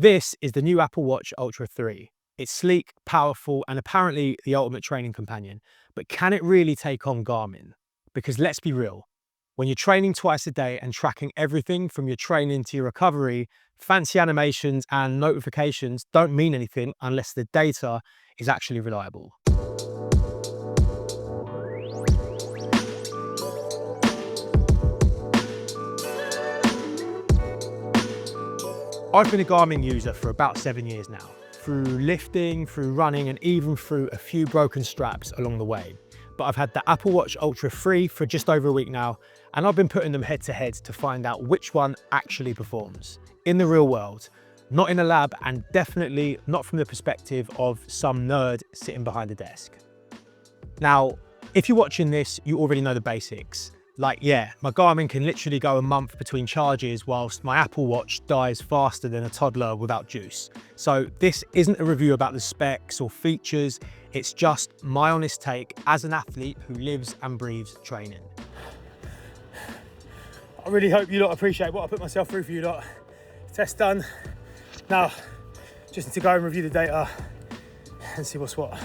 This is the new Apple Watch Ultra 3. It's sleek, powerful, and apparently the ultimate training companion. But can it really take on Garmin? Because let's be real, when you're training twice a day and tracking everything from your training to your recovery, fancy animations and notifications don't mean anything unless the data is actually reliable. I've been a Garmin user for about 7 years now, through lifting, through running, and even through a few broken straps along the way. But I've had the Apple Watch Ultra 3 for just over a week now, and I've been putting them head to head to find out which one actually performs in the real world, not in a lab, and definitely not from the perspective of some nerd sitting behind a desk. Now, if you're watching this, you already know the basics. Like, yeah, my Garmin can literally go a month between charges whilst my Apple Watch dies faster than a toddler without juice. So this isn't a review about the specs or features, it's just my honest take as an athlete who lives and breathes training. I really hope you lot appreciate what I put myself through for you lot. Test done. Now, just need to go and review the data and see what's what.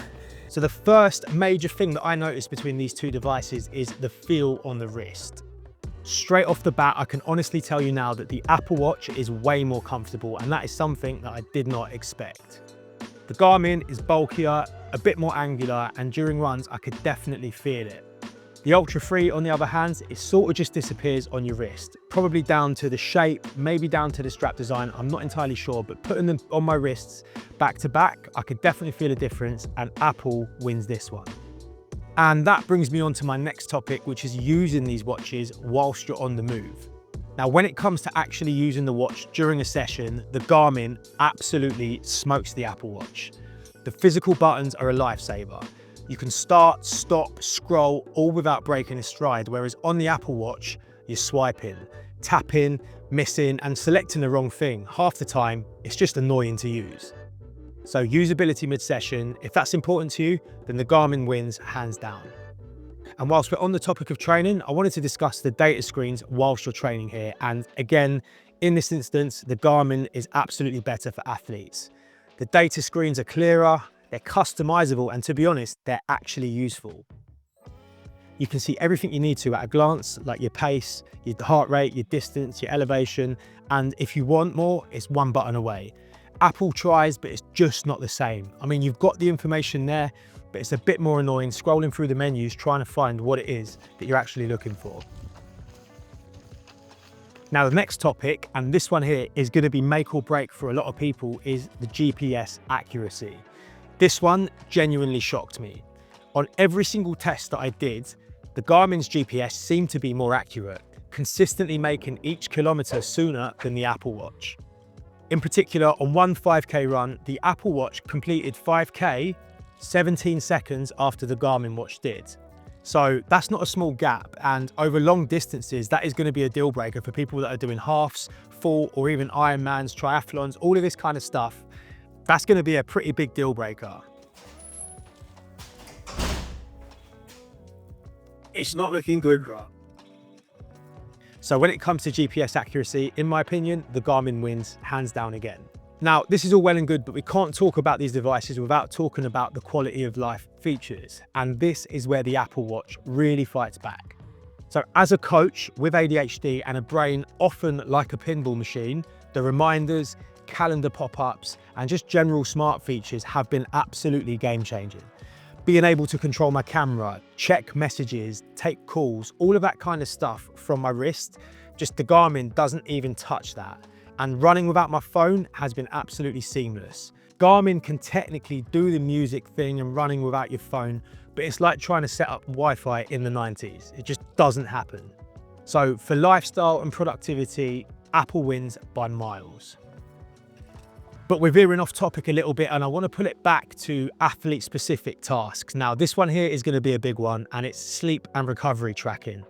So the first major thing that I noticed between these two devices is the feel on the wrist. Straight off the bat, I can honestly tell you now that the Apple Watch is way more comfortable, and that is something that I did not expect. The Garmin is bulkier, a bit more angular, and during runs, I could definitely feel it. The Ultra 3, on the other hand, it sort of just disappears on your wrist, probably down to the shape, maybe down to the strap design, I'm not entirely sure, but putting them on my wrists back to back, I could definitely feel a difference, and Apple wins this one. And that brings me on to my next topic, which is using these watches whilst you're on the move. Now, when it comes to actually using the watch during a session, the Garmin absolutely smokes the Apple Watch. The physical buttons are a lifesaver. You can start, stop, scroll, all without breaking a stride, whereas on the Apple Watch, you're swiping, tapping, missing, and selecting the wrong thing. Half the time, it's just annoying to use. So usability mid-session, if that's important to you, then the Garmin wins hands down. And whilst we're on the topic of training, I wanted to discuss the data screens whilst you're training here. And again, in this instance, the Garmin is absolutely better for athletes. The data screens are clearer, they're customizable, and to be honest, they're actually useful. You can see everything you need to at a glance, like your pace, your heart rate, your distance, your elevation, and if you want more, it's one button away. Apple tries, but it's just not the same. I mean, you've got the information there, but it's a bit more annoying scrolling through the menus trying to find what it is that you're actually looking for. Now, the next topic, and this one here is going to be make or break for a lot of people, is the GPS accuracy. This one genuinely shocked me. On every single test that I did, the Garmin's GPS seemed to be more accurate, consistently making each kilometer sooner than the Apple Watch. In particular, on one 5K run, the Apple Watch completed 5K 17 seconds after the Garmin watch did. So that's not a small gap, and over long distances, that is going to be a deal breaker for people that are doing halves, full, or even Ironmans, triathlons, all of this kind of stuff. That's going to be a pretty big deal breaker. It's not looking good, bro. So when it comes to GPS accuracy, in my opinion, the Garmin wins hands down again. Now, this is all well and good, but we can't talk about these devices without talking about the quality of life features. And this is where the Apple Watch really fights back. So as a coach with ADHD and a brain often like a pinball machine, the reminders, calendar pop-ups, and just general smart features have been absolutely game-changing. Being able to control my camera, check messages, take calls, all of that kind of stuff from my wrist, just the Garmin doesn't even touch that. And running without my phone has been absolutely seamless. Garmin can technically do the music thing and running without your phone, but it's like trying to set up Wi-Fi in the 90s. It just doesn't happen. So for lifestyle and productivity, Apple wins by miles. But we're veering off topic a little bit, and I want to pull it back to athlete-specific tasks. Now, this one here is going to be a big one, and it's sleep and recovery tracking.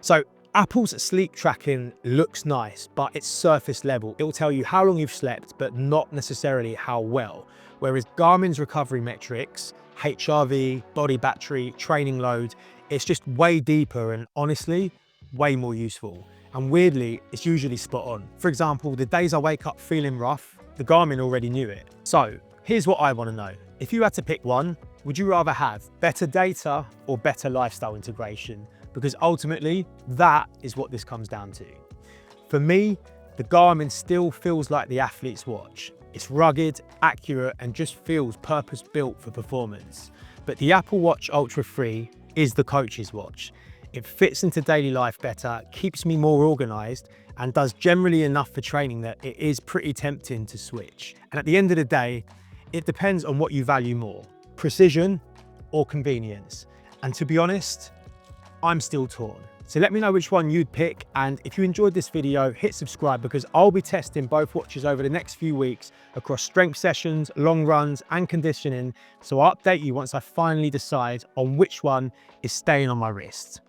So Apple's sleep tracking looks nice, but it's surface level. It will tell you how long you've slept, but not necessarily how well. Whereas Garmin's recovery metrics, HRV, body battery, training load, it's just way deeper and honestly, way more useful. And weirdly, it's usually spot on. For example, the days I wake up feeling rough, the Garmin already knew it. So here's what I want to know. If you had to pick one, would you rather have better data or better lifestyle integration? Because ultimately, that is what this comes down to. For me, the Garmin still feels like the athlete's watch. It's rugged, accurate, and just feels purpose-built for performance. But the Apple Watch Ultra 3 is the coach's watch. It fits into daily life better, keeps me more organized, and does generally enough for training that it is pretty tempting to switch. And at the end of the day, it depends on what you value more, precision or convenience. And to be honest, I'm still torn. So let me know which one you'd pick, and if you enjoyed this video, hit subscribe because I'll be testing both watches over the next few weeks across strength sessions, long runs and conditioning, so I'll update you once I finally decide on which one is staying on my wrist.